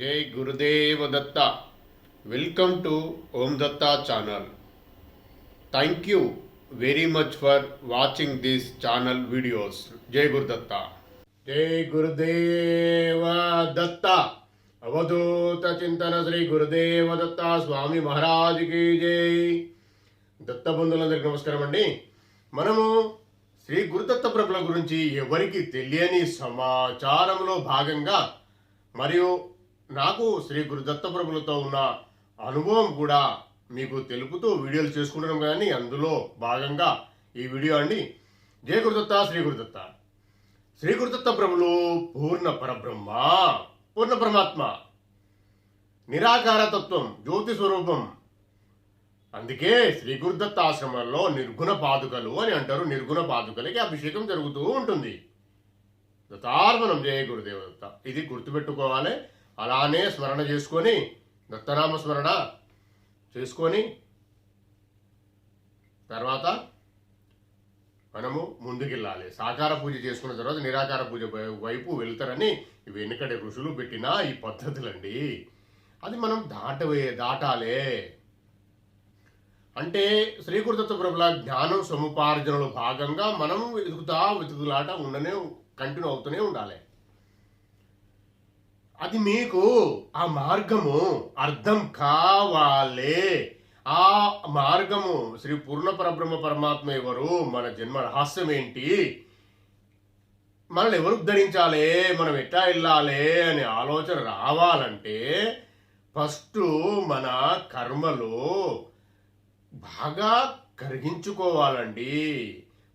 జై Gurudeva Datta. Welcome to Om Datta channel. Thank you very much for watching this channel videos. జై గురుదత్త. జై గురుదేవ దత్త. అవధూత చింతన శ్రీ గురుదేవ దత్త స్వామి మహారాజుకి జై. దత్త బంధువులందరికీ నమస్కారం అండి. మనము శ్రీ గురుదత్త ప్రభుల గురించి ఎవరికి తెలియని సమాచారంలో భాగంగా మరియు నాకు శ్రీ గురుదత్త ప్రభులతో ఉన్న అనుభవం కూడా మీకు తెలుపుతూ వీడియోలు చేసుకుంటున్నాం. కానీ అందులో భాగంగా ఈ వీడియో అండి. జయ గురుదత్త. శ్రీ గురుదత్త. శ్రీ గురుదత్త ప్రభులు పూర్ణ పరబ్రహ్మ, పూర్ణ పరమాత్మ, నిరాకార తత్వం, జ్యోతి స్వరూపం. అందుకే శ్రీ గురుదత్త ఆశ్రమంలో నిర్గుణ పాదుకలు అని అంటారు. నిర్గుణ పాదుకలకి అభిషేకం జరుగుతూ ఉంటుంది. దత్తార్పణం. జయ గురుదేవదత్త. ఇది గుర్తుపెట్టుకోవాలి. అలానే స్మరణ చేసుకొని, దత్తనామ స్మరణ చేసుకొని తర్వాత మనము ముందుకెళ్ళాలి. సాకార పూజ చేసుకున్న తర్వాత నిరాకార పూజ వైపు వెళ్తారని వెనుకటి ఋషులు పెట్టిన ఈ పద్ధతులండి. అది మనం దాటాలే. అంటే శ్రీ గురుదత్త ప్రభుల జ్ఞానం సముపార్జనలో భాగంగా మనం వెతుకులాట కంటిన్యూ అవుతూనే ఉండాలి. అది మీకు ఆ మార్గము అర్థం కావాలి. ఆ మార్గము శ్రీ పూర్ణ పరబ్రహ్మ పరమాత్మ ఎవరు, మన జన్మ రహస్యం ఏంటి, మనల్ని ఎవరు ఉద్ధరించాలి, మనం ఎట్లా వెళ్ళాలి అనే ఆలోచన రావాలంటే ఫస్ట్ మన కర్మలు బాగా కరిగించుకోవాలండి.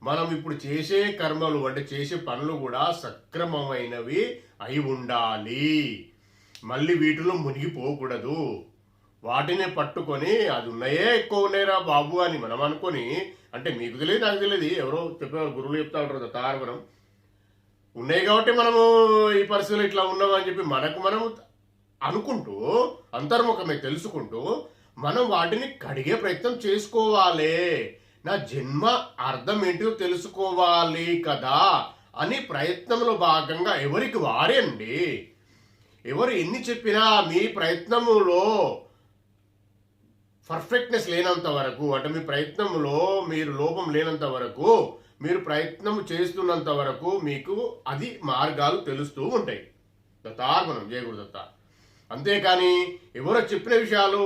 మనం ఇప్పుడు చేసే కర్మలు అంటే చేసే పనులు కూడా సక్రమమైనవి అయి ఉండాలి. మళ్ళీ వీటిలో మునిగిపోకూడదు. వాటినే పట్టుకొని అది ఉన్నాయే ఎక్కువ ఉన్నాయిరా బాబు అని మనం అనుకొని, అంటే మీకు తెలియదు నాకు తెలియదు, ఎవరో చెప్పే గురువులు చెప్తా ఉంటారు తారకరం ఉన్నాయి కాబట్టి మనము ఈ పరిస్థితులు ఇట్లా ఉన్నామని చెప్పి మనము అనుకుంటూ అంతర్ముఖమే తెలుసుకుంటూ మనం వాటిని కడిగే ప్రయత్నం చేసుకోవాలి. నా జన్మ అర్థం ఏంటో తెలుసుకోవాలి కదా అని ప్రయత్నంలో భాగంగా ఎవరికి వారే అండి. ఎవరు ఎన్ని చెప్పినా మీ ప్రయత్నములో పర్ఫెక్ట్నెస్ లేనంత వరకు, అంటే మీ ప్రయత్నంలో మీరు లోపం లేనంత వరకు, మీరు ప్రయత్నం చేస్తున్నంత వరకు మీకు అది మార్గాలు తెలుస్తూ ఉంటాయి. దత్తార్పణం. జయ గురుదత్త. అంతేకాని ఎవరో చెప్పిన విషయాలు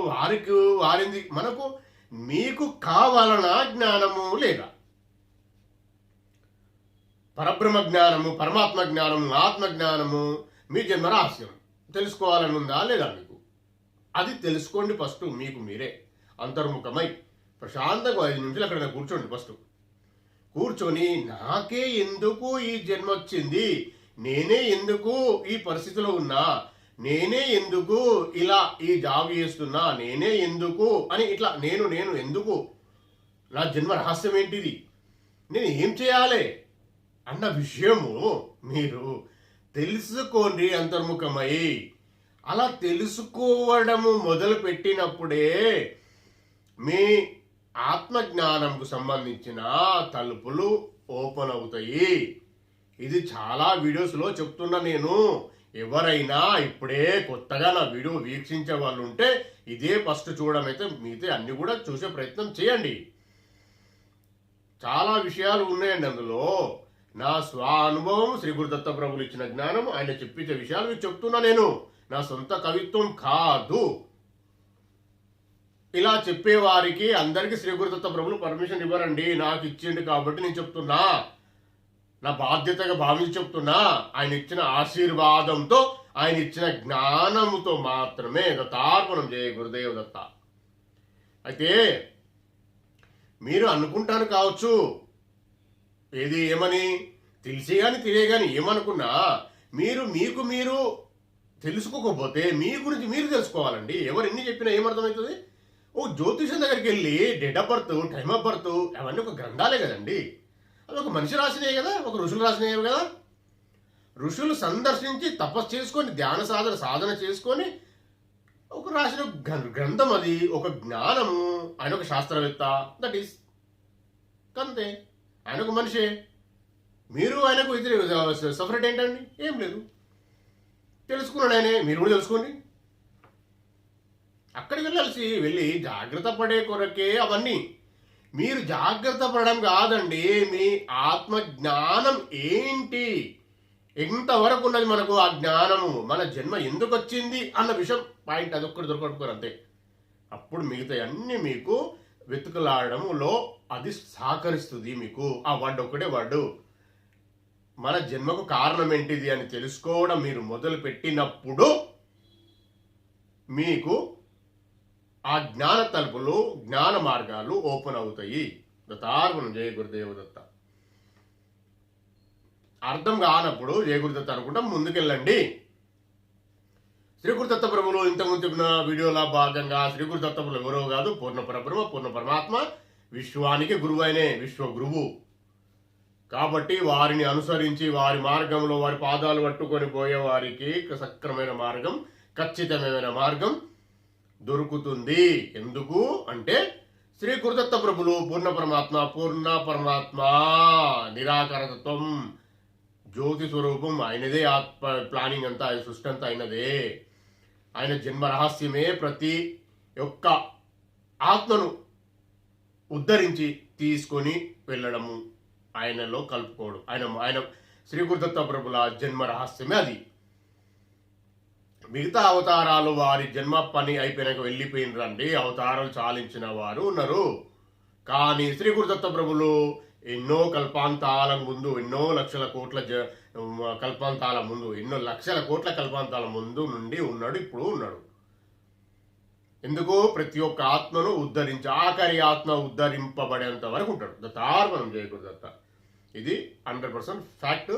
వారింది మనకు మీకు కావాలన్నా జ్ఞానము లేదా పరబ్రహ్మ జ్ఞానము, పరమాత్మ జ్ఞానము, ఆత్మ జ్ఞానము, మీ జన్మ రహస్యం తెలుసుకోవాలని ఉందా లేదా మీకు? అది తెలుసుకోండి ఫస్ట్. మీకు మీరే అంతర్ముఖమై ప్రశాంతంగా 5 నిమిషాలు అక్కడ కూర్చోండి. ఫస్ట్ కూర్చొని నాకే ఎందుకు ఈ జన్మ వచ్చింది, నేనే ఎందుకు ఈ పరిస్థితిలో ఉన్నా, నేనే ఎందుకు ఇలా ఈ జాబ్ చేస్తున్నా, నేనే ఎందుకు అని ఇట్లా నేను ఎందుకు, నా జన్మ రహస్యం ఏంటిది, నేను ఏం చేయాలి అన్న విషయము మీరు తెలుసుకోండి అంతర్ముఖమై. అలా తెలుసుకోవడము మొదలు పెట్టినప్పుడే మీ ఆత్మజ్ఞానంకు సంబంధించిన తలుపులు ఓపెన్ అవుతాయి. ఇది చాలా వీడియోస్లో చెప్తున్నా నేను. ఎవరైనా ఇప్పుడే కొత్తగా నా వీడియో వీక్షించే వాళ్ళు ఉంటే ఇదే ఫస్ట్ చూడమైతే మిగతా అన్ని కూడా చూసే ప్రయత్నం చేయండి. చాలా విషయాలు ఉన్నాయండి అందులో. నా స్వానుభవం, శ్రీ గురుదత్త ప్రభులు ఇచ్చిన జ్ఞానం, ఆయన చెప్పించే విషయాలు మీకు చెప్తున్నా నేను. నా సొంత కవిత్వం కాదు. ఇలా చెప్పేవారికి అందరికీ శ్రీ గురుదత్త ప్రభులు పర్మిషన్ ఇవ్వరండి. నాకు ఇచ్చిండు కాబట్టి నేను చెప్తున్నా, నా బాధ్యతగా భావించి చెప్తున్నా. ఆయన ఇచ్చిన ఆశీర్వాదంతో, ఆయన ఇచ్చిన జ్ఞానముతో మాత్రమే. దత్తార్పణం. జయ గురుదేవ దత్త. అయితే మీరు అనుకుంటాను కావచ్చు, ఏది ఏమని తెలిసే కానీ తెలియగాని ఏమనుకున్నా, మీకు మీరు తెలుసుకోకపోతే మీ గురించి మీరు తెలుసుకోవాలండి. ఎవరు ఎన్ని చెప్పినా ఏమర్థమవుతుంది? ఓ జ్యోతిషం దగ్గరికి వెళ్ళి date of birth, time of birth అవన్నీ ఒక గ్రంథాలే కదండి. అది ఒక మనిషి రాసినవి కదా, ఒక ఋషులు రాసినవి కదా. ఋషులు సందర్శించి తపస్సు చేసుకొని ధ్యాన సాధన చేసుకొని ఒక రాసిన గ్రంథం. అది ఒక జ్ఞానము. ఆయన ఒక శాస్త్రవేత్త, దట్ ఈస్ కంతే. ఆయన ఒక మనిషే. మీరు ఆయనకు సపరేట్ ఏంటండి? ఏం లేదు. తెలుసుకున్నాడు ఆయనే, మీరు కూడా తెలుసుకోండి. అక్కడికి వెళ్ళి జాగ్రత్త పడే కొరకే అవన్నీ. మీరు జాగ్రత్త పడడం కాదండి, మీ ఆత్మ జ్ఞానం ఏంటి, ఎంతవరకు ఉన్నది మనకు ఆ జ్ఞానము, మన జన్మ ఎందుకు వచ్చింది అన్న విషయం పాయింట్ అదొక్కటి దొరకట్టుకోరు అంతే. అప్పుడు మిగతా అన్ని మీకు వెతుకులాడడంలో అది సహకరిస్తుంది. మీకు ఆ వర్డ్ ఒకటే వర్డు, మన జన్మకు కారణం ఏంటిది అని తెలుసుకోవడం మీరు మొదలు పెట్టినప్పుడు మీకు ఆ జ్ఞాన తలుపులు, జ్ఞాన మార్గాలు ఓపెన్ అవుతాయి. దత్తార్పణం. జయ గురుదేవ దత్త. అర్థం కానప్పుడు జయ గురుదత్త అనుకుంటాం ముందుకెళ్ళండి. శ్రీ గురుదత్త ప్రభులు ఇంతకుముందు చెప్పిన వీడియోలో భాగంగా శ్రీ గురుదత్త ప్రభులు ఎవరో కాదు, పూర్ణ పరబ్రహ్మ, పూర్ణ పరమాత్మ, విశ్వానికి గురువు అయినే విశ్వగురువు. కాబట్టి వారిని అనుసరించి వారి మార్గంలో వారి పాదాలు పట్టుకొని పోయే వారికి సక్రమైన మార్గం, ఖచ్చితమైన మార్గం దొరుకుతుంది. ఎందుకు అంటే శ్రీ గురుదత్త ప్రభులు పూర్ణ పరమాత్మ, నిరాకారతత్వం, జ్యోతి స్వరూపం. ఆయనదే ఆత్మ ప్లానింగ్ అంతా, సృష్టి అంతా ఆయనదే. ఆయన జన్మ రహస్యమే ప్రతి ఒక్క ఆత్మను ఉద్ధరించి తీసుకొని వెళ్ళడము, ఆయనలో కలుపుకోవడం. ఆయన శ్రీ గురుదత్త ప్రభుల జన్మ రహస్యమే అది. మిగతా అవతారాలు వారి జన్మ పని అయిపోయినాక వెళ్ళిపోయినరండి. అవతారాలు చాలించిన వారు ఉన్నారు. కానీ శ్రీ గురుదత్త ప్రభులు ఎన్నో కల్పాంతాల ముందు, ఎన్నో లక్షల కోట్ల కల్పాంతాల ముందు, ఎన్నో లక్షల కోట్ల కల్పాంతాల ముందు నుండి ఉన్నాడు, ఇప్పుడు ఉన్నాడు. ఎందుకు? ప్రతి ఒక్క ఆత్మను ఉద్ధరించి, ఆఖరి ఆత్మ ఉద్ధరింపబడేంత వరకు ఉంటాడు. దత్తార్పణం. జయ గురుదత్త. ఇది 100% ఫ్యాక్ట్,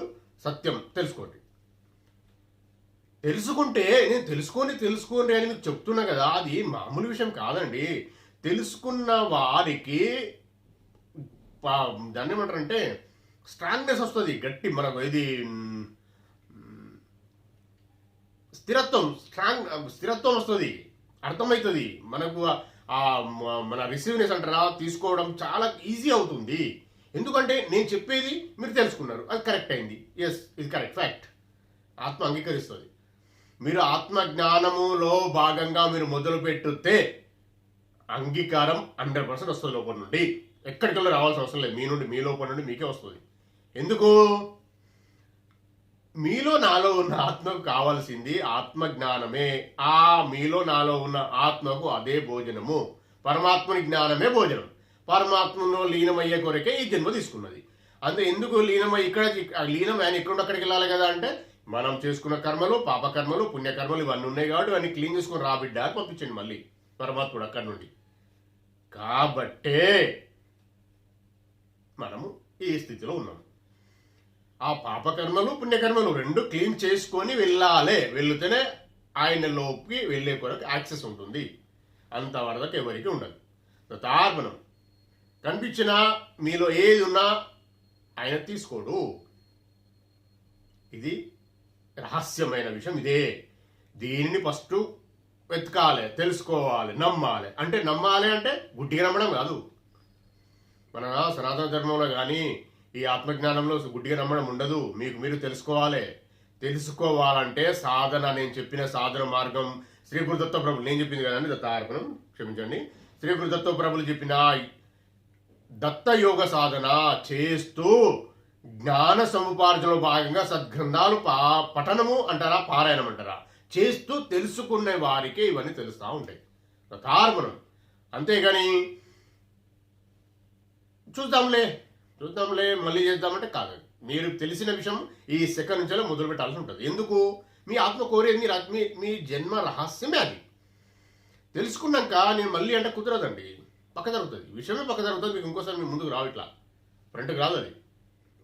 సత్యం. తెలుసుకోండి. తెలుసుకుంటే, నేను తెలుసుకోండి అని మీకు చెప్తున్నా కదా, అది మామూలు విషయం కాదండి. తెలుసుకున్న వారికి దాన్ని ఏమంటారంటే స్ట్రాంగ్నెస్ వస్తుంది, గట్టి, మనకు ఇది స్థిరత్వం వస్తుంది, అర్థమవుతుంది మనకు. మన రిసీవ్నెస్ అంటారా, తీసుకోవడం చాలా ఈజీ అవుతుంది. ఎందుకంటే నేను చెప్పేది మీరు తెలుసుకున్నారు, అది కరెక్ట్ అయింది. ఎస్, ఇది కరెక్ట్ ఫ్యాక్ట్. ఆత్మ అంగీకరిస్తుంది. మీరు ఆత్మ జ్ఞానములో భాగంగా మీరు మొదలు పెట్టుతే అంగీకారం 100% వస్తుంది లోపల నుండి. ఎక్కడికల్లా రావాల్సిన అవసరం లేదు. మీ లోపల నుండి మీకే వస్తుంది. ఎందుకు? మీలో నాలో ఉన్న ఆత్మకు కావాల్సింది ఆత్మ జ్ఞానమే. ఆ మీలో నాలో ఉన్న ఆత్మకు అదే భోజనము. పరమాత్మని జ్ఞానమే భోజనం. పరమాత్మలో లీనమయ్యే కొరకే ఈ జన్మ తీసుకున్నది. అంతే. ఎందుకు లీనమై లీనం ఆయన ఎక్కడ అక్కడికి వెళ్ళాలి కదా అంటే, మనం చేసుకున్న కర్మలు, పాపకర్మలు, పుణ్యకర్మలు ఇవన్నీ ఉన్నాయి కాబట్టి అన్ని క్లీన్ చేసుకుని రాబిడ్డ అని పంపించండి మళ్ళీ పరమాత్ముడు అక్కడి నుండి. కాబట్టే మనము ఈ స్థితిలో ఉన్నాము. ఆ పాపకర్మలు, పుణ్యకర్మలు రెండు క్లీన్ చేసుకొని వెళ్ళాలి. వెళితేనే ఆయనలోకి వెళ్ళే కొరకు యాక్సెస్ ఉంటుంది. అంతవరకు ఎవరికి ఉండదు. తార్పణం. కనిపించినా మీలో ఏది ఉన్నా ఆయన తీసుకోడు. ఇది రహస్యమైన విషయం. ఇదే. దీనిని ఫస్ట్ వెతకాలి, తెలుసుకోవాలి, నమ్మాలి. అంటే నమ్మాలి అంటే గుడ్డిగా నమ్మడం కాదు. మన సనాతన ధర్మంలో కానీ ఈ ఆత్మజ్ఞానంలో గుడ్డిగా నమ్మడం ఉండదు. మీకు మీరు తెలుసుకోవాలి. తెలుసుకోవాలంటే సాధన, నేను చెప్పిన సాధన మార్గం శ్రీ గురుదత్త ప్రభులు, నేను చెప్పింది కదండి, దత్తార్పణం, క్షమించండి, శ్రీ గురుదత్త ప్రభులు చెప్పిన దత్త యోగ సాధన చేస్తూ జ్ఞాన సముపార్జనలో భాగంగా సద్గ్రంథాలు పఠనము అంటారా, పారాయణం అంటారా, చేస్తూ తెలుసుకునే వారికి ఇవన్నీ తెలుస్తూ ఉంటాయి. దత్తార్పణం. అంతేగాని చూద్దాంలే మళ్ళీ చేద్దామంటే కాదు. మీరు తెలిసిన విషయం ఈ సెకండ్ నుంచే మొదలు పెట్టాల్సి ఉంటుంది. ఎందుకు? మీ ఆత్మ కోరేది మీ జన్మ రహస్యమే. అది తెలుసుకున్నాక నేను మళ్ళీ అంటే కుదరదండి, పక్క జరుగుతుంది, విషయమే పక్క జరుగుతుంది. మీకు ఇంకోసారి మీ ముందుకు రావు, ఇట్లా ఫ్రంట్కి రాదు. అది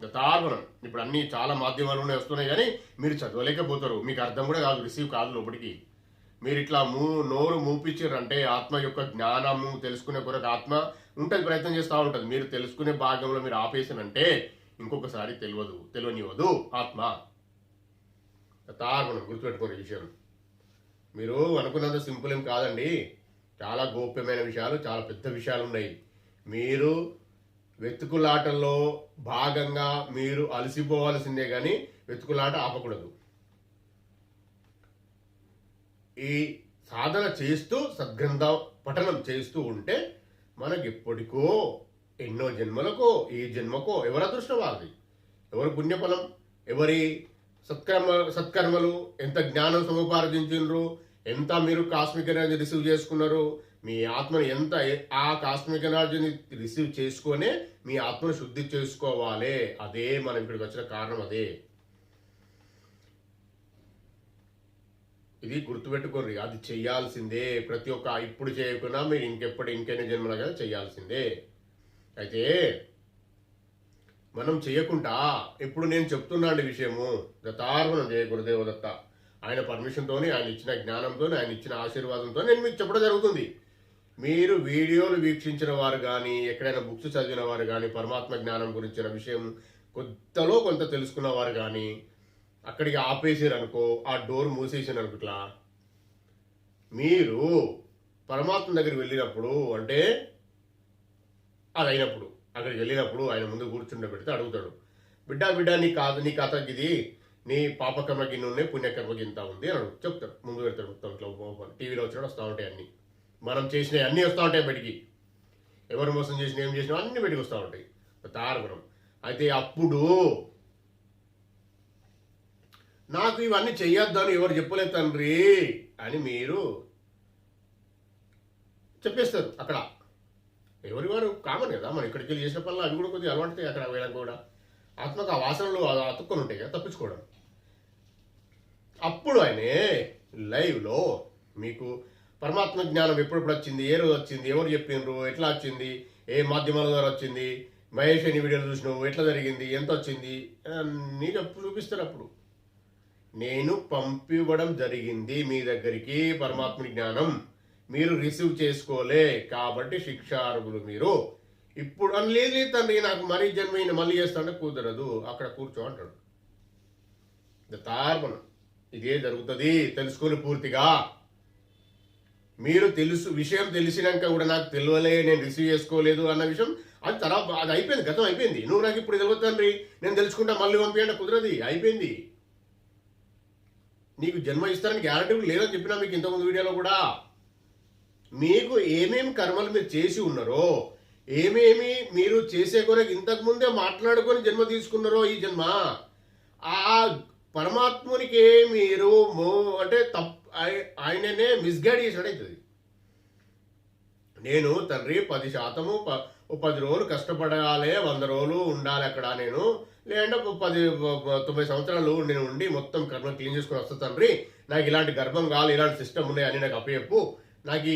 దత్తార్పణం. ఇప్పుడు అన్నీ చాలా మాధ్యమాలు వస్తున్నాయి కానీ మీరు చదవలేకపోతారు. మీకు అర్థం కూడా కాదు, రిసీవ్ కాదు లోపలికి. మీరు ఇట్లా నోరు మూపించారంటే ఆత్మ యొక్క జ్ఞానము తెలుసుకునే కొరకు ఆత్మ ఉంటుంది, ప్రయత్నం చేస్తూ ఉంటుంది. మీరు తెలుసుకునే భాగంలో మీరు ఆపేసానంటే ఇంకొకసారి తెలియనివ్వదు ఆత్మ. తార్పణం. గుర్తుపెట్టుకునే విషయం. మీరు అనుకున్నంత సింపుల్ ఏం కాదండి. చాలా గోప్యమైన విషయాలు, చాలా పెద్ద విషయాలు ఉన్నాయి. మీరు వెతుకులాటలో భాగంగా మీరు అలసిపోవాల్సిందే కానీ వెతుకులాట ఆపకూడదు. ఈ సాధన చేస్తూ సద్గ్రంథ పఠనం చేస్తూ ఉంటే మనకి ఎప్పటికో ఎన్నో జన్మలకో ఈ జన్మకో ఎవరి అదృష్టం వారిది, ఎవరి పుణ్యఫలం, ఎవరి సత్కర్మలు, ఎంత జ్ఞానం సముపార్జించారు, ఎంత మీరు కాస్మిక్ ఎనర్జీ రిసీవ్ చేసుకున్నారు, మీ ఆత్మని ఎంత ఆ కాస్మిక్ ఎనర్జీని రిసీవ్ చేసుకొనే మీ ఆత్మను శుద్ధి చేసుకోవాలి. అదే మనం ఇక్కడికి వచ్చిన కారణం. అదే ఇది గుర్తుపెట్టుకోర్రి, అది చెయ్యాల్సిందే. ప్రతి ఒక్క ఇప్పుడు చేయకుండా మీరు ఇంకెన్ని జన్మలుగా చెయ్యాల్సిందే. అయితే మనం చేయకుండా ఇప్పుడు నేను చెప్తున్నాండి విషయము దత్తార్పణం జయ గురుదేవ దత్త. ఆయన పర్మిషన్తో, ఆయన ఇచ్చిన జ్ఞానంతో, ఆయన ఇచ్చిన ఆశీర్వాదంతో నేను మీకు చెప్పడం జరుగుతుంది. మీరు వీడియోలు వీక్షించిన వారు కానీ, ఎక్కడైనా బుక్స్ చదివిన వారు కానీ, పరమాత్మ జ్ఞానం గురించిన విషయం కొంతలో కొంత తెలుసుకున్న వారు కానీ అక్కడికి ఆపేసారు అనుకో, ఆ డోర్ మూసేసారు అనుకో, ఇట్లా మీరు పరమాత్మ దగ్గరికి వెళ్ళినప్పుడు, అంటే అది అయినప్పుడు అక్కడికి వెళ్ళినప్పుడు ఆయన ముందు కూర్చుండబెడితే అడుగుతాడు, బిడ్డ నీ కథకి ఇది, నీ పాపకర్మకి ఇన్ని ఉన్నాయి, పుణ్యకర్మకి ఇంత ఉంది అని చెప్తాడు. ముందు పెడతాడు మొత్తం ఇట్లా. టీవీలో వచ్చినప్పుడు వస్తూ ఉంటాయి అన్నీ, మనం చేసినవి అన్నీ వస్తూ ఉంటాయి బయటికి. ఎవరు మోసం చేసినా ఏం చేసినా అన్నీ బయటికి వస్తూ ఉంటాయి తారకం. అయితే అప్పుడు నాకు ఇవన్నీ చెయ్యొద్దని ఎవరు చెప్పలేదు తండ్రి అని మీరు చెప్పేస్తారు. అక్కడ ఎవరి వారు కామన్ కదా, మనం ఇక్కడికి వెళ్ళి చేసిన పనులు అవి కూడా కొద్దిగా అలవాటుతాయి. అక్కడ వెళ్ళక కూడా ఆత్మకు ఆ వాసనలు అతుక్కొని ఉంటాయి కదా, తప్పించుకోవడం. అప్పుడు ఆయనే లైవ్లో మీకు పరమాత్మ జ్ఞానం ఎప్పుడెప్పుడు వచ్చింది, ఏ రోజు వచ్చింది, ఎవరు చెప్పిండ్రు, ఎట్లా వచ్చింది, ఏ మాధ్యమాల ద్వారా వచ్చింది, మహేష్ అని వీడియోలు చూసినావు, ఎట్లా జరిగింది, ఎంత వచ్చింది అన్నీ చూపిస్తారు. అప్పుడు నేను పంపివ్వడం జరిగింది మీ దగ్గరికి పరమాత్మ జ్ఞానం, మీరు రిసీవ్ చేసుకోలే కాబట్టి శిక్షార్హులు మీరు. ఇప్పుడు అని లేదు తండ్రి, నాకు మరీ జన్మైన మళ్ళీ చేస్తానంటే కుదరదు, అక్కడ కూర్చో అంటాడు. తార్పణం ఇదే జరుగుతుంది. తెలుసుకొని పూర్తిగా మీరు విషయం తెలిసినాక కూడా నాకు తెలియలే, నేను రిసీవ్ చేసుకోలేదు అన్న విషయం అది తర్వాత, అది అయిపోయింది, గతం అయిపోయింది. నువ్వు నాకు ఇప్పుడు తెలియదు తండ్రి, నేను తెలుసుకుంటా మళ్ళీ పంపించండి, కుదరది, అయిపోయింది. నీకు జన్మ ఇస్తారని గ్యారంటీ లేదని చెప్పినా మీకు ఇంతకుముందు వీడియోలో కూడా. మీకు ఏమేమి కర్మలు మీరు చేసి ఉన్నారో, ఏమేమి మీరు చేసే కొరకు ఇంతకుముందే మాట్లాడుకొని జన్మ తీసుకున్నారో, ఈ జన్మ ఆ పరమాత్మునికి మీరు అంటే ఆయననే మిస్గైడ్ చేసినట్టు అవుతుంది. నేను తండ్రి 10% 10 రోజులు కష్టపడాలి, 100 రోజులు ఉండాలి అక్కడ, నేను లేదంటే 90 సంవత్సరాలు నేను ఉండి మొత్తం కర్మ క్లీన్ చేసుకుని వస్తా తండ్రి, నాకు ఇలాంటి గర్భం కావాలి, ఇలాంటి సిస్టమ్ ఉన్నాయి అని నాకు అప్పచెప్పు, నాకు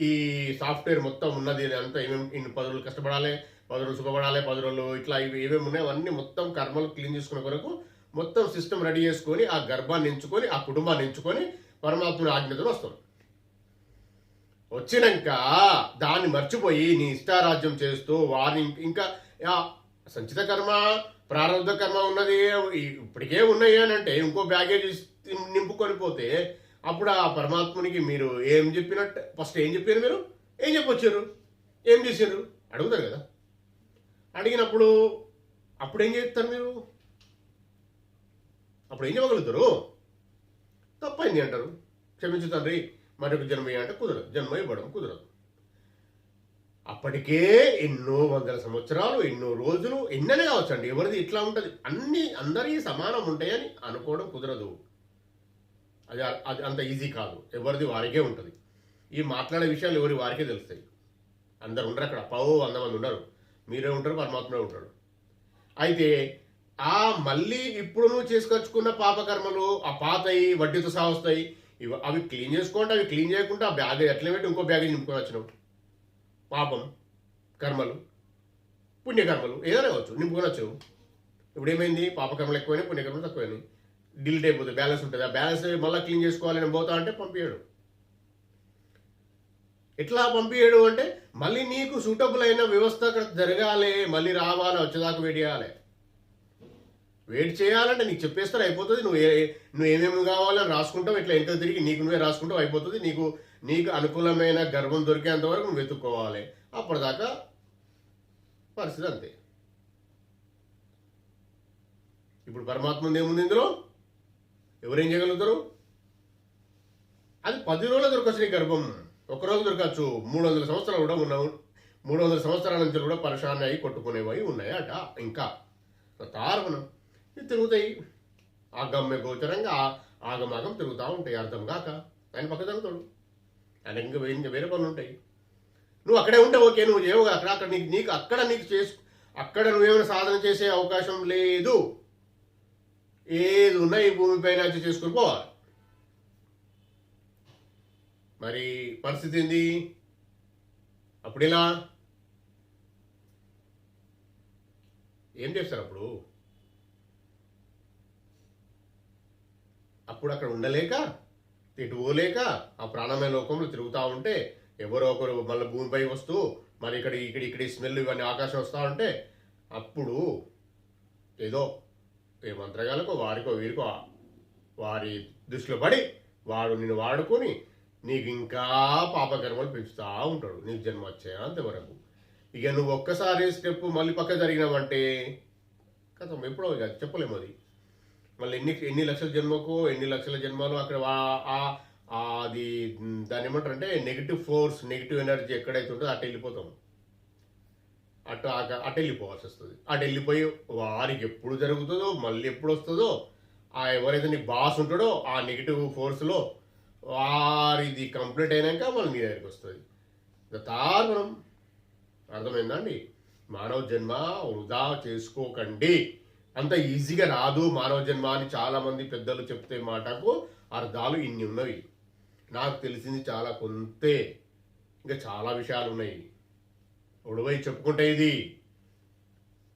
ఈ సాఫ్ట్వేర్ మొత్తం ఉన్నది అంతా ఇన్ని 10 రోజులు కష్టపడాలి, 10 రోజులు సుఖపడాలి, 10 రోజులు ఇట్లా ఇవి ఏమేమి ఉన్నాయి అవన్నీ మొత్తం కర్మలు క్లీన్ చేసుకునే కొరకు మొత్తం సిస్టమ్ రెడీ చేసుకొని ఆ గర్భాన్ని ఎంచుకొని ఆ కుటుంబాన్ని ఎంచుకొని పరమాత్మని ఆజ్ఞతో వస్తాం. వచ్చినాక దాన్ని మర్చిపోయి నీ ఇష్టారాజ్యం చేస్తూ వారిని ఇంకా సంచిత కర్మ ప్రారంభ కర్మ ఉన్నది ఇప్పటికే ఉన్నాయి అని అంటే ఇంకో బ్యాగేజ్ నింపుకొని పోతే అప్పుడు ఆ పరమాత్మునికి మీరు ఏం చెప్పినట్టు, ఫస్ట్ ఏం చెప్పారు, మీరు ఏం చెప్పొచ్చారు, ఏం చేశారు అడుగుతారు కదా. అడిగినప్పుడు అప్పుడు ఏం చేస్తారు మీరు, అప్పుడు ఏం చెప్పగలుగుతారు? తప్పైంది అంటారు, క్షమించు తండ్రి మరొక జన్మ అంటే కుదరదు, జన్మ ఇవ్వడం కుదరదు. అప్పటికే ఎన్నో వందల సంవత్సరాలు, ఎన్నో రోజులు, ఎన్ననే కావచ్చండి. ఎవరిది ఇట్లా ఉంటుంది, అందరి సమానం ఉంటాయని అనుకోవడం కుదరదు. అది అంత ఈజీ కాదు, ఎవరిది వారికే ఉంటుంది. ఈ మాట్లాడే విషయాలు ఎవరి వారికే తెలుస్తాయి. అందరు ఉండరు అక్కడ, 100 మంది ఉండరు, మీరే ఉంటారు, పరమాత్మే ఉంటాడు. అయితే మళ్ళీ ఇప్పుడు నువ్వు చేసుకొచ్చుకున్న పాపకర్మలు ఆ పాతయి వడ్డీతో సహా వస్తాయి, అవి క్లీన్ చేసుకోండి. అవి క్లీన్ చేయకుండా ఆ బ్యాగ్ ఎట్లా పెట్టి ఇంకో బ్యాగ్ నింపుకొని వచ్చినావు. పాపం కర్మలు పుణ్యకర్మలు ఏదైనా కావచ్చు నింపుకొని వచ్చావు. ఇప్పుడు ఏమైంది, పాపకర్మలు ఎక్కువైనా పుణ్యకర్మలు తక్కువైనాయి, డిలీట్ అయిపోతుంది, బ్యాలెన్స్ ఉంటుంది. ఆ బ్యాలెన్స్ మళ్ళీ క్లీన్ చేసుకోవాలి నేను పోతా అంటే పంపించాడు. ఎట్లా పంపించాడు అంటే మళ్ళీ నీకు సూటబుల్ అయిన వ్యవస్థ అక్కడ జరగాలి, మళ్ళీ రావాలి, వచ్చేదాకా వెయిట్ చేయాలంటే నీకు చెప్పేస్తారు అయిపోతుంది. నువ్వు ఏమేమి కావాలని రాసుకుంటావు, ఇట్లా ఎంత తిరిగి నీకు నువ్వే రాసుకుంటావు, అయిపోతుంది. నీకు అనుకూలమైన గర్భం దొరికేంత వరకు నువ్వు వెతుక్కోవాలి. అప్పటిదాకా పరిస్థితి అంతే. ఇప్పుడు పరమాత్మ ఏముంది ఇందులో, ఎవరేం చేయగలుగుతారు? అది 10 రోజులు దొరకచ్చు నీ గర్భం, ఒకరోజు దొరకచ్చు. 300 సంవత్సరాలు కూడా ఉన్నావు, 300 సంవత్సరాల నుంచి కూడా పరేషాన్ అయ్యి కొట్టుకునేవి ఉన్నాయట. ఇంకా తార్వనం ఇది తిరుగుతాయి ఆగమ్య గోచరంగా, ఆగమాగం తిరుగుతూ ఉంటాయి అర్థం కాక. ఆయన పక్క తిరుగుతాడు, ఆయన ఇంకా వేరే పనులు ఉంటాయి. నువ్వు అక్కడే ఉంటే ఓకే, నువ్వు ఏవో అక్కడ అక్కడ నీకు అక్కడ అక్కడ నువ్వేమైనా సాధన చేసే అవకాశం లేదు. ఏది ఉన్నా ఈ భూమిపైన వచ్చి చేసుకుని పోవాలి. మరి పరిస్థితి ఏంది అప్పుడు? ఇలా ఏం చేస్తారు అప్పుడు అక్కడ ఉండలేక, ఇటు పోలేక ఆ ప్రాణమయ లోకంలో తిరుగుతూ ఉంటే ఎవరో ఒకరు మళ్ళీ భూమిపై వస్తూ మరి ఇక్కడ స్మెల్ ఇవన్నీ ఆకాశం వస్తూ ఉంటే అప్పుడు ఏదో ఏ మంత్రగాలకో వారికో వీరికో వారి దృష్టిలో పడి వాడు నిన్ను వాడుకొని నీకు ఇంకా పాపకర్మలు పెంచుతూ ఉంటాడు నీకు జన్మ వచ్చేంత వరకు. ఇక నువ్వు ఒక్కసారి స్టెప్ మళ్ళీ పక్క జరిగినావంటే కథం ఎప్పుడో ఇక చెప్పలేము. అది మళ్ళీ ఎన్ని లక్షల జన్మకు ఎన్ని లక్షల జన్మలు అక్కడ అది దాన్ని ఏమంటారంటే నెగిటివ్ ఫోర్స్, నెగిటివ్ ఎనర్జీ ఎక్కడైతే ఉంటుందో అటు వెళ్ళిపోతాం, అటు వెళ్ళిపోవాల్సి వస్తుంది. అటు వెళ్ళిపోయి వారికి ఎప్పుడు జరుగుతుందో మళ్ళీ ఎప్పుడు వస్తుందో ఆ ఎవరైతే నీ బాస్ ఉంటాడో ఆ నెగిటివ్ ఫోర్స్లో వారిది కంప్లీట్ అయినాక మళ్ళీ నీ దగ్గరికి వస్తుంది. తార్వనం అర్థమైందా అండి? మానవ జన్మ వృధా చేసుకోకండి, అంత ఈజీగా రాదు మానవ జన్మ అని చాలామంది పెద్దలు చెప్తే మాటకు అర్థాలు ఇన్ని ఉన్నవి. నాకు తెలిసింది చాలా కొంతే, ఇంకా చాలా విషయాలు ఉన్నాయి. ఒడవై చెప్పుకుంటే ఇది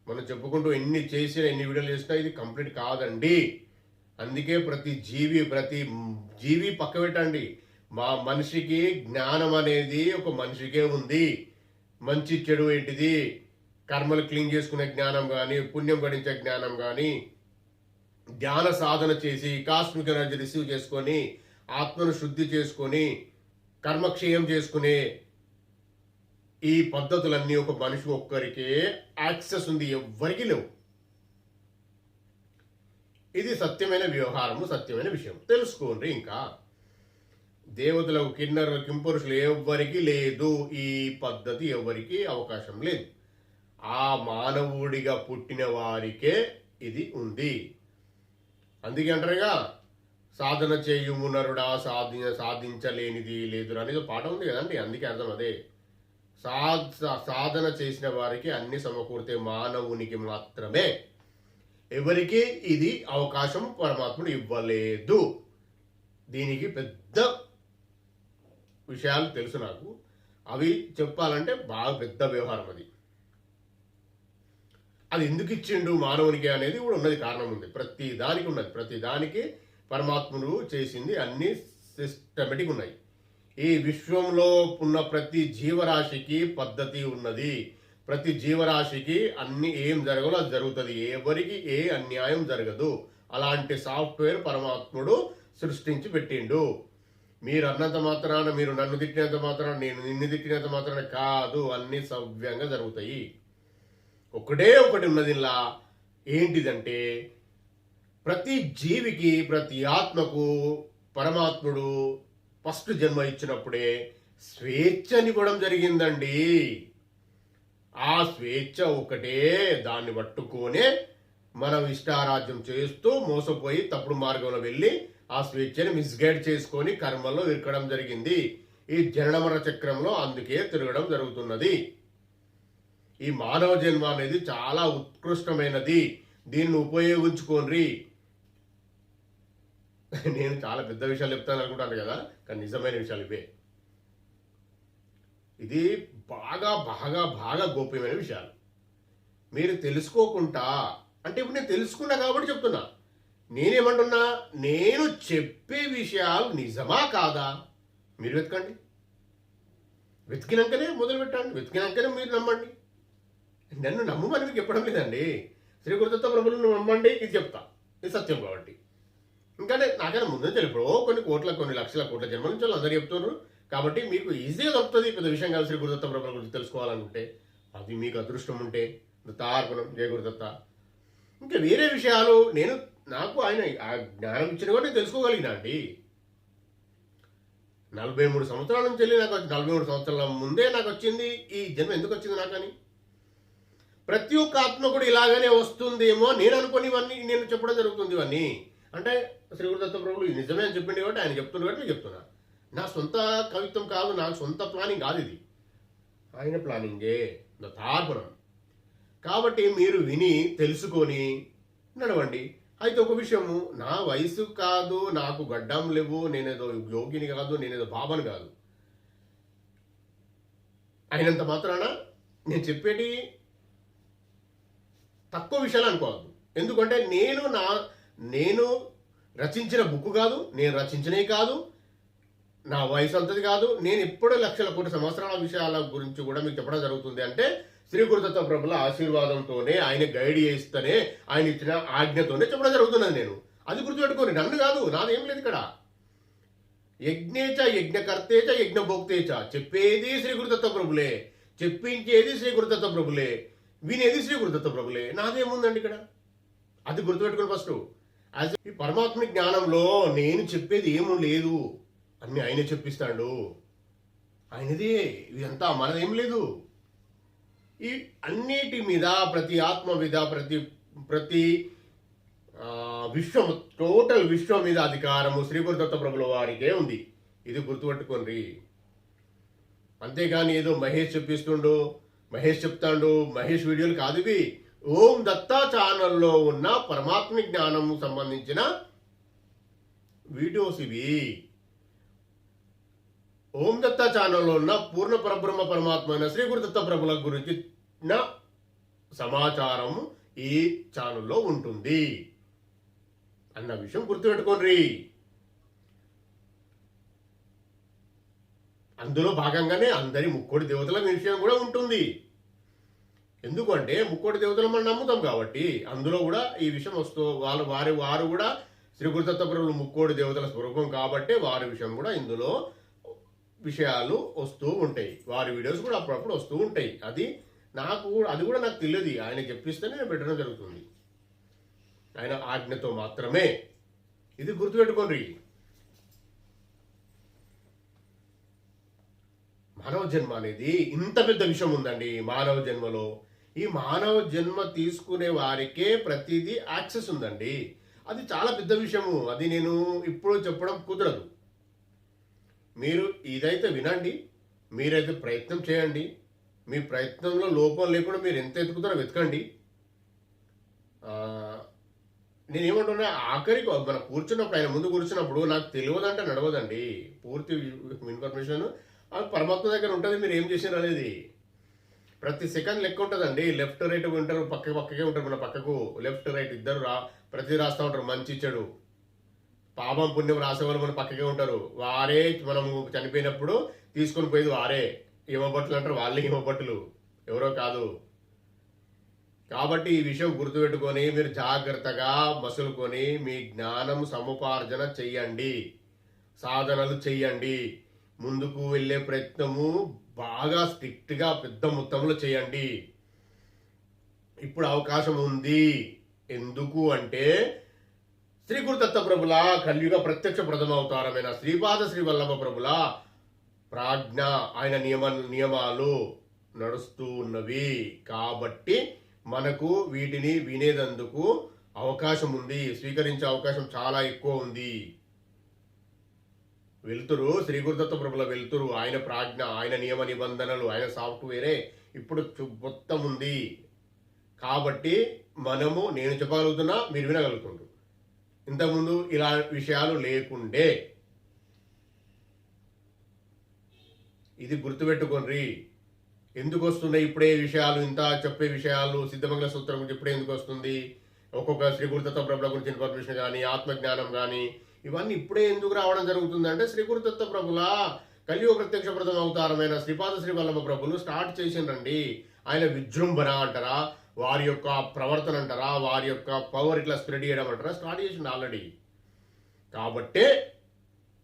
మనం చెప్పుకుంటూ ఎన్ని వీడియోలు చేసినా ఇది కంప్లీట్ కాదండి. అందుకే ప్రతి జీవి పక్క పెట్టండి. మనిషికి జ్ఞానం అనేది ఒక మనిషికే ఉంది. మంచి చెడు ఏంటిది, కర్మలు క్లీన్ చేసుకునే జ్ఞానం కానీ, పుణ్యం గడించే జ్ఞానం కానీ, ధ్యాన సాధన చేసి కాస్మిక్ ఎనర్జీ రిసీవ్ చేసుకొని ఆత్మను శుద్ధి చేసుకొని కర్మక్షయం చేసుకునే ఈ పద్ధతులన్నీ ఒక మనిషి ఒక్కరికే యాక్సెస్ ఉంది, ఎవ్వరికి లేవు. ఇది సత్యమైన వ్యవహారము, సత్యమైన విషయం తెలుసుకోండి. ఇంకా దేవతలకు కిన్నరులు కింపురుషులు ఎవ్వరికి లేదు, ఈ పద్ధతి ఎవరికి అవకాశం లేదు. ఆ మానవుడిగా పుట్టిన వారికే ఇది ఉంది. అందుకే అంటారుగా సాధన చేయుము నరుడా సాధించలేనిది లేదు అనేది పాట ఉంది కదండి. అందుకే అర్థం అదే, సాధన చేసిన వారికి అన్ని సమకూర్తే మానవునికి మాత్రమే, ఎవరికి ఇది అవకాశం పరమాత్ముడు ఇవ్వలేదు. దీనికి పెద్ద విషయాలు తెలుసు నాకు, అవి చెప్పాలంటే బాగా పెద్ద వ్యవహారం. అది ఎందుకు ఇచ్చిండు మానవునికి అనేది కూడా ఉన్నది, కారణం ఉంది. ప్రతి దానికి ఉన్నది, ప్రతి దానికి పరమాత్ముడు చేసింది అన్ని సిస్టమేటిక్ ఉన్నాయి. ఈ విశ్వంలో ఉన్న ప్రతి జీవరాశికి పద్ధతి ఉన్నది. ప్రతి జీవరాశికి అన్ని ఏం జరగాలో అది జరుగుతుంది, ఎవరికి ఏ అన్యాయం జరగదు. అలాంటి సాఫ్ట్వేర్ పరమాత్ముడు సృష్టించి పెట్టిండు. మీరు అన్నంత మాత్రాన, మీరు నన్ను తిట్టినంత మాత్రాన, నేను నిన్ను తిట్టినంత మాత్రాన కాదు, అన్ని సవ్యంగా జరుగుతాయి. ఒకటే ఒకటి ఉన్నది ఇలా, ఏంటిదంటే ప్రతి జీవికి ప్రతి ఆత్మకు పరమాత్ముడు ఫస్ట్ జన్మ ఇచ్చినప్పుడే స్వేచ్ఛనివ్వడం జరిగిందండి. ఆ స్వేచ్ఛ ఒకటే, దాన్ని పట్టుకొనే మనం ఇష్టారాజ్యం చేస్తూ మోసపోయి తప్పుడు మార్గంలో వెళ్ళి ఆ స్వేచ్ఛని మిస్గైడ్ చేసుకొని కర్మల్లో ఇరకడం జరిగింది. ఈ జననమర చక్రంలో అందుకే తిరగడం జరుగుతున్నది. ఈ మానవ జన్మ అనేది చాలా ఉత్కృష్టమైనది, దీన్ని ఉపయోగించుకోండి. నేను చాలా పెద్ద విషయాలు చెప్తాను అనుకుంటాను కదా, కానీ నిజమైన విషయాలు ఇవే. ఇది బాగా బాగా బాగా గోప్యమైన విషయాలు. మీరు తెలుసుకోకుండా, అంటే ఇప్పుడు నేను తెలుసుకున్నా కాబట్టి చెప్తున్నా. నేనేమంటున్నా, నేను చెప్పే విషయాలు నిజమా కాదా మీరు వెతకండి. వెతికినాకనే మొదలు పెట్టండి, వెతికినాకనే మీరు నమ్మండి. నన్ను నమ్మమని మీకు చెప్పడం లేదండి. శ్రీ గురుదత్త ప్రభువును నమ్మండి, ఇది చెప్తా, ఇది సత్యం కాబట్టి. ఇంకా నాకైనా ముందే తెలుపు కొన్ని లక్షల కోట్ల జన్మల నుంచి అందరూ చెప్తున్నారు కాబట్టి మీకు ఈజీగా దొరుకుతుంది. పెద్ద విషయం కాదు శ్రీ గురుదత్త ప్రభువుల గురించి తెలుసుకోవాలనుకుంటే. అది మీకు అదృష్టం ఉంటే తార్పణం జయ గురుదత్త. ఇంకా వేరే విషయాలు నాకు ఆయన ఆ జ్ఞానం ఇచ్చిన కూడా నేను తెలుసుకోగలిగినా అండి. 43 సంవత్సరాల నుంచి వెళ్ళి నాకు 43 సంవత్సరాల ముందే నాకు వచ్చింది ఈ జన్మ. ఎందుకు వచ్చింది నాకని? ప్రతి ఒక్క ఆత్మ కూడా ఇలాగనే వస్తుందేమో నేను అనుకుని ఇవన్నీ నేను చెప్పడం జరుగుతుంది. ఇవన్నీ అంటే శ్రీ గురుదత్త ప్రభులు ఇది నిజమే అని చెప్పింది కాబట్టి ఆయన చెప్తున్నారు కాబట్టి నేను చెప్తున్నా. నా సొంత కవిత్వం కాదు, నాకు సొంత ప్లానింగ్ కాదు, ఇది ఆయన ప్లానింగే, నా తార్పణం. కాబట్టి మీరు విని తెలుసుకొని నడవండి. అయితే ఒక విషయము, నా వయసు కాదు, నాకు గడ్డం లేవు, నేనేదో యోగిని కాదు, నేనేదో బాబాను కాదు. అయినంత మాత్రాన నేను చెప్పేటి తక్కువ విషయాలు అనుకోవద్దు. ఎందుకంటే నేను రచించిన బుక్ కాదు, నేను రచించినవి కాదు, నా వయసు అంతది కాదు. నేను ఎప్పుడో లక్షల కోటి సంవత్సరాల విషయాల గురించి కూడా మీకు చెప్పడం జరుగుతుంది. అంటే శ్రీ గురుదత్త ప్రభుల ఆశీర్వాదంతోనే, ఆయన గైడ్ చేస్తేనే, ఆయన ఇచ్చిన ఆజ్ఞతోనే చెప్పడం జరుగుతున్నది. నేను అది గుర్తుపెట్టుకోండి, నన్ను కాదు, నాదేం లేదు ఇక్కడ. యజ్ఞేచ యజ్ఞకర్తేచ యజ్ఞభోక్తేచ, చెప్పేది శ్రీ గురుదత్త ప్రభులే, చెప్పించేది శ్రీ గురుదత్త ప్రభులే, వినేది శ్రీ గురుదత్త ప్రభులే, నాదేముందండి ఇక్కడ. అది గుర్తుపెట్టుకోండి ఫస్ట్. ఈ పరమాత్మ జ్ఞానంలో నేను చెప్పేది ఏమూ లేదు, అన్ని ఆయనే చెప్పిస్తాడు, ఆయనదే ఇదంతా, మనదేం లేదు. ఈ అన్నిటి మీద, ప్రతి ఆత్మ మీద, ప్రతి విశ్వం, టోటల్ విశ్వం మీద అధికారము శ్రీ గురుదత్త ప్రభుల వారికే ఉంది. ఇది గుర్తుపెట్టుకోండి. అంతేగాని ఏదో మహేష్ చెప్పిస్తుండు, మహేష్ చెప్తాడు, మహేష్ వీడియోలు కాదు ఇవి. ఓం దత్తా ఛానల్లో ఉన్న పరమాత్మ జ్ఞానం సంబంధించిన వీడియోస్ ఇవి. ఓం దత్తా ఛానల్లో ఉన్న పూర్ణ పరబ్రహ్మ పరమాత్మ అయిన శ్రీ గురుదత్త ప్రభుల గురించి సమాచారం ఈ ఛానల్లో ఉంటుంది అన్న విషయం గుర్తుపెట్టుకోండి. అందులో భాగంగానే అందరి ముక్కోటి దేవతల విషయం కూడా ఉంటుంది. ఎందుకంటే ముక్కోటి దేవతలు మనం నమ్ముతాం కాబట్టి అందులో కూడా ఈ విషయం వస్తూ వారు కూడా శ్రీ గురుదత్త ప్రభులు ముక్కోటి దేవతల స్వరూపం కాబట్టి వారి విషయం కూడా ఇందులో విషయాలు వస్తూ ఉంటాయి. వారి వీడియోస్ కూడా అప్పుడప్పుడు వస్తూ ఉంటాయి. అది కూడా నాకు తెలియదు, ఆయన చెప్పిస్తేనే నేను పెట్టడం జరుగుతుంది, ఆయన ఆజ్ఞతో మాత్రమే. ఇది గుర్తుపెట్టుకోండి. మానవ జన్మ అనేది ఇంత పెద్ద విషయం ఉందండి. మానవ జన్మలో ఈ మానవ జన్మ తీసుకునే వారికే ప్రతిదీ యాక్సెస్ ఉందండి. అది చాలా పెద్ద విషయము. అది నేను ఇప్పుడు చెప్పడం కుదరదు. మీరు ఇదైతే వినండి, మీరైతే ప్రయత్నం చేయండి. మీ ప్రయత్నంలో లోపం లేకుండా మీరు ఎంత ఎత్తుకుతారో వెతకండి. నేనేమంటున్నా, ఆఖరికి మనం కూర్చున్నప్పుడు, ఆయన ముందు కూర్చున్నప్పుడు నాకు తెలియదంటే నడవదండి. పూర్తి ఇన్ఫర్మేషన్ పరమాత్మ దగ్గర ఉంటుంది. మీరు ఏం చేసినారు అనేది ప్రతి సెకండ్ లెక్క ఉంటుందండి. లెఫ్ట్ రైట్ ఉంటారు, పక్కకే ఉంటారు. మన పక్కకు లెఫ్ట్ రైట్ ఇద్దరు ప్రతి రాస్తూ ఉంటారు, మంచి చెడు, పాపం పుణ్యం రాసేవాళ్ళు మన పక్కకే ఉంటారు. వారే మనం చనిపోయినప్పుడు తీసుకొని పోయేది వారే. హిమబట్టులు అంటారు, వాళ్ళే హిమబట్టులు, ఎవరో కాదు. కాబట్టి ఈ విషయం గుర్తుపెట్టుకొని మీరు జాగ్రత్తగా మసులుకొని మీ జ్ఞానం సముపార్జన చెయ్యండి, సాధనలు చెయ్యండి. ముందుకు వెళ్ళే ప్రయత్నము బాగా స్ట్రిక్ట్గా పెద్ద మొత్తంలో చేయండి. ఇప్పుడు అవకాశం ఉంది. ఎందుకు అంటే శ్రీ గురుదత్త ప్రభుల కలియుగ ప్రత్యక్ష ప్రథమ అవతారమైన శ్రీపాద శ్రీ వల్లభ ప్రభుల ప్రాజ్ఞ, ఆయన నియమాలు నడుస్తూ ఉన్నవి. కాబట్టి మనకు వీటిని వినేదందుకు అవకాశం ఉంది, స్వీకరించే అవకాశం చాలా ఎక్కువ ఉంది. వెళ్తురు శ్రీ గురుదత్త ప్రభుల వెళ్తురు, ఆయన ప్రాజ్ఞ, ఆయన నియమ నిబంధనలు, ఆయన సాఫ్ట్వేరే ఇప్పుడు మొత్తం ఉంది. కాబట్టి నేను చెప్పగలుగుతున్నా, మీరు వినగలుగుతుండ్రు. ఇంతకుముందు ఇలా విషయాలు లేకుండే. ఇది గుర్తుపెట్టుకోండి. ఎందుకు వస్తున్నాయి ఇప్పుడే విషయాలు, ఇంత చెప్పే విషయాలు, సిద్ధమంగళ సూత్రం గురించి ఇప్పుడే ఎందుకు వస్తుంది? ఒక్కొక్క శ్రీ గురుదత్త ప్రభుల గురించి ఇన్ఫర్మేషన్ కానీ, ఆత్మజ్ఞానం కానీ, ఇవన్నీ ఇప్పుడే ఎందుకు రావడం జరుగుతుందంటే శ్రీ గురుదత్త ప్రభుల కలియుగ ప్రత్యక్ష ప్రథమ అవతారమైన శ్రీపాద శ్రీ వల్లభ ప్రభులు స్టార్ట్ చేసిండ్రండి. ఆయన విజృంభణ అంటారా, వారి యొక్క ప్రవర్తన అంటారా, వారి యొక్క పవర్ ఇట్లా స్ప్రెడ్ చేయడం అంటారా, స్టార్ట్ చేసిండు ఆల్రెడీ. కాబట్టే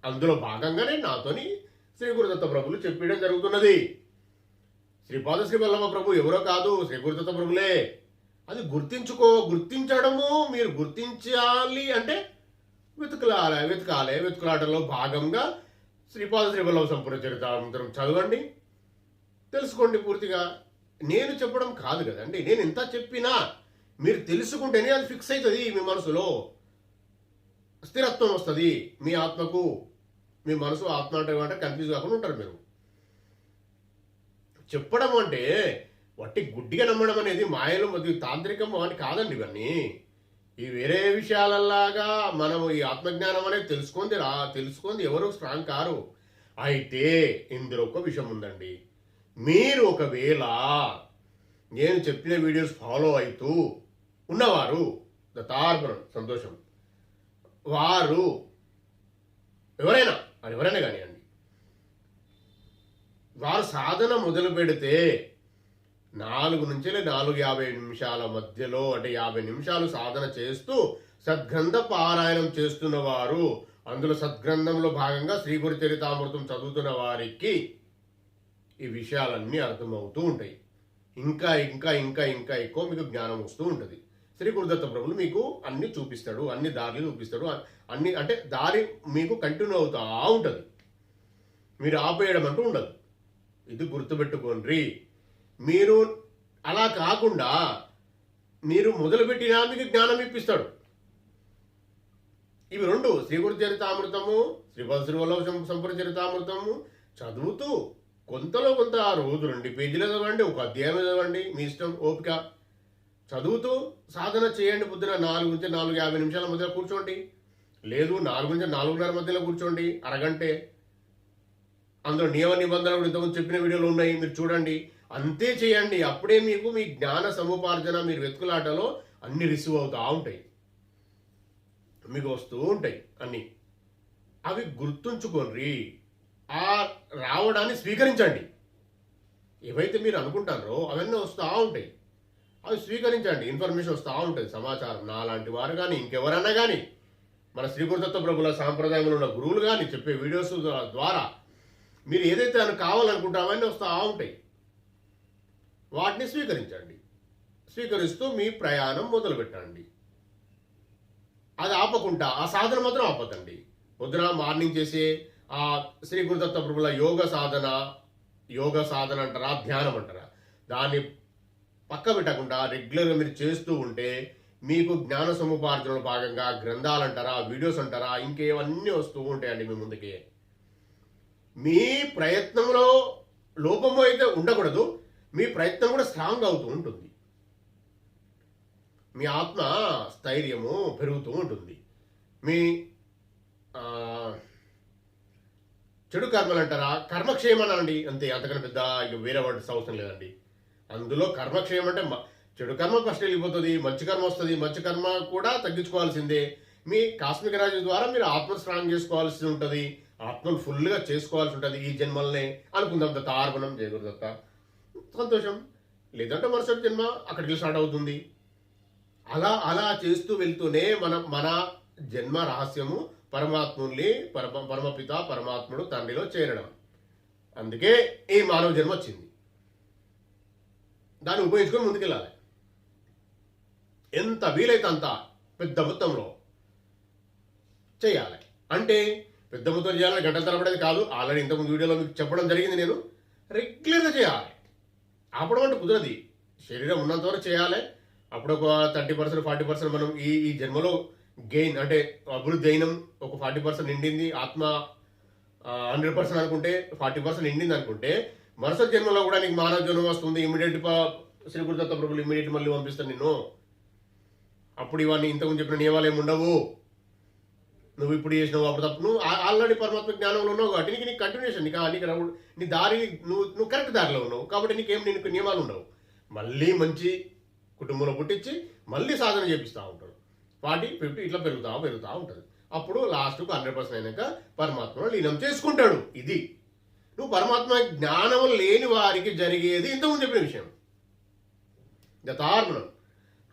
అందులో భాగంగానే నాతోని శ్రీ గురుదత్త ప్రభులు చెప్పడం జరుగుతున్నది. శ్రీపాద శ్రీ వల్లభ ప్రభు ఎవరో కాదు, శ్రీ గురుదత్త ప్రభులే. అది గుర్తించడము, మీరు గుర్తించాలి అంటే వెతుకులాటలో భాగంగా శ్రీపాద శ్రీవల్లభ సంపూర్ణ చరితామృతం చదవండి, తెలుసుకోండి పూర్తిగా. నేను చెప్పడం కాదు కదండి. నేను ఎంత చెప్పినా మీరు తెలుసుకుంటేనే అది ఫిక్స్ అవుతుంది. మీ మనసులో స్థిరత్వం వస్తుంది. మీ ఆత్మకు, మీ మనసు ఆత్మ అంటే కన్ఫ్యూజ్ కాకుండా ఉంటారు మీరు. చెప్పడం అంటే వట్టి గుడ్డిగా నమ్మడం అనేది మాయలు మరియు తాంత్రికం అని కాదండి. ఇవన్నీ ఈ వేరే విషయాలలాగా మనము ఈ ఆత్మజ్ఞానం అనేది తెలుసుకుంది ఎవరు స్ట్రాంగ్ కారు. అయితే ఇందులో ఒక విషయం ఉందండి. మీరు ఒకవేళ నేను చెప్పిన వీడియోస్ ఫాలో అవుతూ ఉన్నవారు, దత్తార్పణం, సంతోషం, వారు ఎవరైనా కానివ్వండి, వారు సాధన మొదలు పెడితే 4 నుంచి 4:50 నిమిషాల మధ్యలో, అంటే 50 నిమిషాలు సాధన చేస్తూ సద్గ్రంథ పారాయణం చేస్తున్న వారు, అందులో సద్గ్రంథంలో భాగంగా శ్రీ గురు చరితామృతం చదువుతున్న వారికి ఈ విషయాలన్నీ అర్థమవుతూ ఉంటాయి. ఇంకా ఇంకా ఇంకా ఇంకా ఎక్కువ మీకు జ్ఞానం వస్తూ ఉంటుంది. శ్రీ గురుదత్త ప్రభులు మీకు అన్ని చూపిస్తాడు, అన్ని దారులు చూపిస్తాడు, అన్ని అంటే దారి మీకు కంటిన్యూ అవుతా ఉంటుంది. మీరు ఆపేయడం అంటూ ఉండదు. ఇది గుర్తుపెట్టుకోండి. మీరు అలా కాకుండా మీరు మొదలుపెట్టినా మీకు జ్ఞానం ఇప్పిస్తాడు. ఇవి రెండు, శ్రీ గురు చరితామృతము, శ్రీపాద శ్రీవల్లభ సంపూర్ణ చరితామృతము చదువుతూ కొంతలో కొంత ఆ రోజు 2 పేజీలు చదవండి, ఒక అధ్యాయం చదవండి, మీ ఇష్టం, ఓపిక. చదువుతూ సాధన చేయండి. పొద్దున 4 నుంచి 4:50 నిమిషాల మధ్యలో కూర్చోండి, లేదు 4 నుంచి 4:30 మధ్యలో కూర్చోండి, అరగంటే. అందులో నియమ నిబంధనలు ఇంతకుముందు చెప్పిన వీడియోలు ఉన్నాయి, మీరు చూడండి. అంతే చేయండి. అప్పుడే మీకు మీ జ్ఞాన సముపార్జన, మీరు వెతుకులాటలో అన్ని రిసీవ్ అవుతూ ఉంటాయి, మీకు వస్తూ ఉంటాయి అన్ని. అవి గుర్తుంచుకోండి. ఆ రావడాన్ని స్వీకరించండి. ఏవైతే మీరు అనుకుంటారో అవన్నీ వస్తూ ఉంటాయి, అవి స్వీకరించండి. ఇన్ఫర్మేషన్ వస్తూ ఉంటుంది, సమాచారం. నాలాంటి వారు కానీ ఇంకెవరన్నా కానీ, మన శ్రీ గురుదత్త ప్రభుల సాంప్రదాయంలో ఉన్న గురువులు కానీ చెప్పే వీడియోస్ ద్వారా మీరు ఏదైతే కావాలనుకుంటారో అవన్నీ వస్తూ ఉంటాయి. వాటిని స్వీకరించండి. స్వీకరిస్తూ మీ ప్రయాణం మొదలు పెట్టండి. అది ఆపకుండా ఆ సాధన మాత్రం ఆపదండి. పొద్దున మార్నింగ్ చేసే ఆ శ్రీ గురుదత్త ప్రభుల యోగ సాధన అంటారా, ధ్యానం అంటారా, దాన్ని పక్క పెట్టకుండా రెగ్యులర్గా మీరు చేస్తూ ఉంటే మీకు జ్ఞాన సముపార్జనలో భాగంగా గ్రంథాలు అంటారా, వీడియోస్ అంటారా, ఇంకేవన్నీ వస్తూ ఉంటాయండి మీ ముందుకి. మీ ప్రయత్నంలో లోపము అయితే ఉండకూడదు. మీ ప్రయత్నం కూడా స్ట్రాంగ్ అవుతూ ఉంటుంది. మీ ఆత్మ స్థైర్యము పెరుగుతూ ఉంటుంది. మీ చెడు కర్మలు అంటారా, కర్మక్షేమం అండి, అంతే. అంతకన్నా పెద్ద ఇక వేరే వర్డ్స్ అవసరం లేదండి. అందులో కర్మక్షేమం అంటే చెడు కర్మ ఫస్ట్ వెళ్ళిపోతుంది, మంచి కర్మ వస్తుంది. మంచి కర్మ కూడా తగ్గించుకోవాల్సిందే. మీ కాస్మిక రాజు ద్వారా మీరు ఆత్మ స్ట్రాంగ్ చేసుకోవాల్సి ఉంటుంది, ఆత్మను ఫుల్గా చేసుకోవాల్సి ఉంటుంది ఈ జన్మల్నే అనుకుందాం. దత్తార్పణం, జయ గురుదత్త, సంతోషం. లేదంటే మరుసటి జన్మ అక్కడికి స్టార్ట్ అవుతుంది. అలా చేస్తూ వెళ్తూనే మన జన్మ రహస్యము పరమాత్ముల్ని, పరమపిత పరమాత్ముడు తండ్రిలో చేరడం. అందుకే ఈ మానవ జన్మ వచ్చింది. దాన్ని ఉపయోగించుకొని ముందుకెళ్ళాలి. ఎంత వీలైతే అంత పెద్ద మొత్తంలో చేయాలి. అంటే పెద్ద మొత్తం చేయాలని గంటల తరబడేది కాదు. ఆల్రెడీ ఇంతకుముందు వీడియోలో మీకు చెప్పడం జరిగింది. నేను రెగ్యులర్గా చేయాలి. ఆపడం అంటే కుదరది. శరీరం ఉన్నంతవరకు చేయాలి. అప్పుడు ఒక 30%, 40% మనం ఈ జన్మలో గెయిన్ అంటే అభివృద్ధి అయినం. ఒక 40% నిండింది ఆత్మ, 100% అనుకుంటే 40% నిండింది అనుకుంటే, మరుసటి జన్మలో కూడా నీకు మానవ జన్మ వస్తుంది. ఇమీడియట్ శ్రీ గురుదత్త ప్రభులు ఇమీడియట్ మళ్ళీ పంపిస్తాను నిన్ను. అప్పుడు ఇవన్నీ ఇంతకుముందు చెప్పిన నియమాలు ఏమి ఉండవు. నువ్వు ఇప్పుడు చేసినావు, అప్పుడు తప్పు. నువ్వు ఆల్రెడీ పరమాత్మ జ్ఞానంలో ఉన్నావు కాబట్టి నీకు కంటిన్యూషన్, నీ దారి నువ్వు కరెక్ట్ దారిలో ఉన్నావు కాబట్టి నీకు నియమాలు ఉండవు. మళ్ళీ మంచి కుటుంబంలో పుట్టించి మళ్ళీ సాధన చేపిస్తూ ఉంటాడు. 40, 50 ఇట్లా పెరుగుతూ ఉంటుంది. అప్పుడు లాస్ట్కు 100% అయినాక పరమాత్మను లీనం చేసుకుంటాడు. ఇది నువ్వు పరమాత్మ జ్ఞానం లేని వారికి జరిగేది ఇంతకుముందు చెప్పిన విషయం. యథార్థం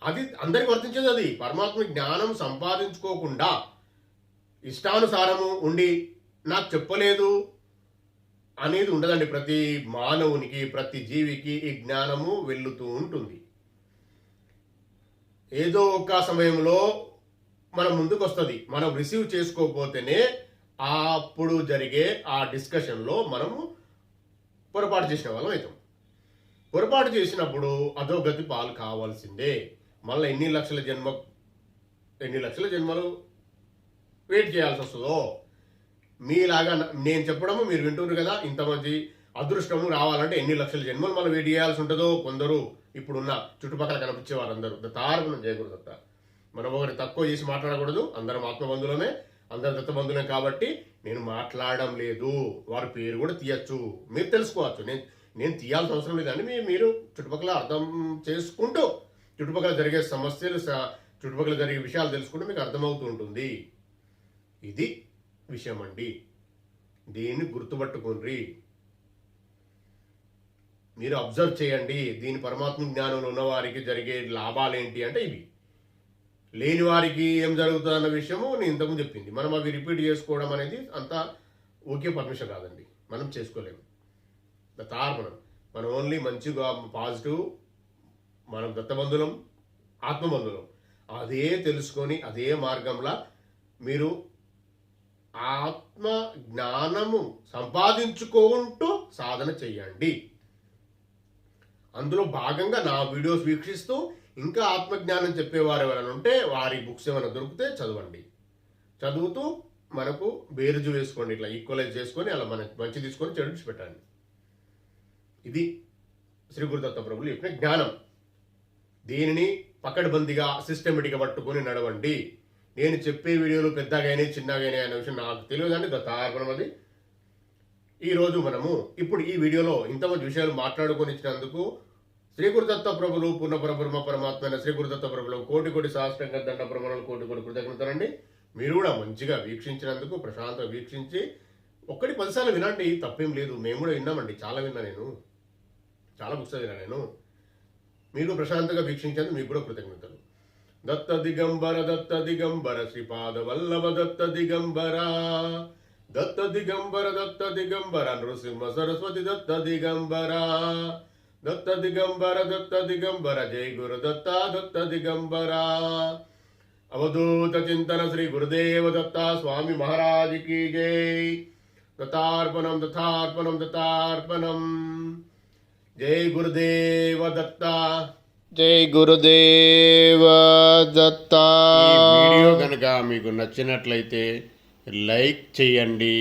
అది అందరికి వర్తించేది. అది పరమాత్మ జ్ఞానం సంపాదించుకోకుండా ఇష్టానుసారము ఉండి నాకు చెప్పలేదు అనేది ఉండదండి. ప్రతి మానవునికి, ప్రతి జీవికి ఈ జ్ఞానము వెళ్తూ ఉంటుంది. ఏదో ఒక సమయంలో మనం ముందుకు వస్తుంది. మనం రిసీవ్ చేసుకోకపోతేనే అప్పుడు జరిగే ఆ డిస్కషన్లో మనము పొరపాటు చేసిన వాళ్ళం అవుతాం. పొరపాటు చేసినప్పుడు అధోగతి పాలు కావాల్సిందే. మళ్ళీ ఎన్ని లక్షల జన్మలు వెయిట్ చేయాల్సి వస్తుందో. మీలాగా నేను చెప్పడము మీరు వింటున్నారు కదా, ఇంతమంది అదృష్టము రావాలంటే ఎన్ని లక్షల జన్మలు మనం వెయిట్ చేయాల్సి ఉంటుందో. కొందరు ఇప్పుడున్న చుట్టుపక్కల కనిపించే వారందరూ దత్తార్పణం చేయకూడదు. దత్త మనం ఒకటి తక్కువ చేసి మాట్లాడకూడదు. అందరం ఆత్మబంధులమే, అందరు దత్తబంధులే. కాబట్టి నేను మాట్లాడడం లేదు. వారి పేరు కూడా తీయచ్చు, మీరు తెలుసుకోవచ్చు. నేను తీయాల్సిన అవసరం లేదండి. మీరు చుట్టుపక్కల అర్థం చేసుకుంటూ చుట్టుపక్కల జరిగే సమస్యలు, చుట్టుపక్కల జరిగే విషయాలు తెలుసుకుంటూ మీకు అర్థమవుతూ ఉంటుంది. ఇది విషయం అండి. దీన్ని గుర్తుపట్టుకోండి. మీరు అబ్జర్వ్ చేయండి. దీని పరమాత్మ జ్ఞానంలో ఉన్న వారికి జరిగే లాభాలు ఏంటి అంటే ఇవి. లేని వారికి ఏం జరుగుతుంది అన్న విషయము నేను ఇంతకుముందు చెప్పింది. మనం అవి రిపీట్ చేసుకోవడం అనేది అంత ఓకే పర్మిషన్ కాదండి. మనం చేసుకోలేము. దత్తార్పణం మనం ఓన్లీ మంచిగా పాజిటివ్, మనం దత్తబంధులం, ఆత్మబంధులం. అదే తెలుసుకొని అదే మార్గంలో మీరు ఆత్మ జ్ఞానము సంపాదించుకుంటూ సాధన చెయ్యండి. అందులో భాగంగా నా వీడియోస్ వీక్షిస్తూ ఇంకా ఆత్మజ్ఞానం చెప్పేవారు ఎవరైనా ఉంటే వారి బుక్స్ ఏమైనా దొరికితే చదవండి. చదువుతూ మనకు బేరుజు వేసుకోండి, ఇట్లా ఈక్వలైజ్ చేసుకొని అలా మన మంచి తీసుకొని చెడు పెట్టండి. ఇది శ్రీ గురుదత్త ప్రభులు చెప్పిన జ్ఞానం. దీనిని పకడ్బందీగా సిస్టమేటిక్గా పట్టుకొని నడవండి. నేను చెప్పే వీడియోలు పెద్దగానే చిన్నగానే అనే విషయం నాకు తెలియదండి. దత్తార్పణం అది. ఈరోజు మనము ఇప్పుడు ఈ వీడియోలో ఇంతమంది విషయాలు మాట్లాడుకొని ఇచ్చినందుకు శ్రీ గురుదత్త ప్రభులు పూర్ణ పరబ్రహ్మ పరమాత్మ అయిన శ్రీ గురుదత్త ప్రభులు కోటి సాష్టాంగ దండ ప్రమాణాలు కోటి కృతజ్ఞతలండి. మీరు కూడా మంచిగా వీక్షించినందుకు, ప్రశాంతంగా వీక్షించి 1-10 సార్లు వినండి, తప్పేం లేదు. మేము కూడా విన్నామండి, చాలా విన్నా, నేను చాలా బుక్స్ విన్నా. నేను మీరు ప్రశాంతంగా వీక్షించేందుకు మీకు కూడా కృతజ్ఞతలు. దత్త దిగంబర శ్రీపాద వల్లభ దత్త దిగంబర నృసింహ సరస్వతి దత్త దిగంబర జై గురు దత్త దిగంబర. అవధూత చింతన శ్రీ గురుదేవ దత్త స్వామి మహారాజ్ की జై. దత్తార్పణం. జై గురుదేవ దత్త. జై గురుదేవ దత్త. ఈ వీడియో కనుక మీకు నచ్చినట్లయితే లైక్ చేయండి,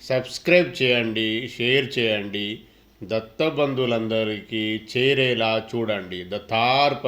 సబ్స్క్రైబ్ చేయండి, షేర్ చేయండి. దత్త బంధువులందరికీ చేరేలా చూడండి. దత్తార్పణ.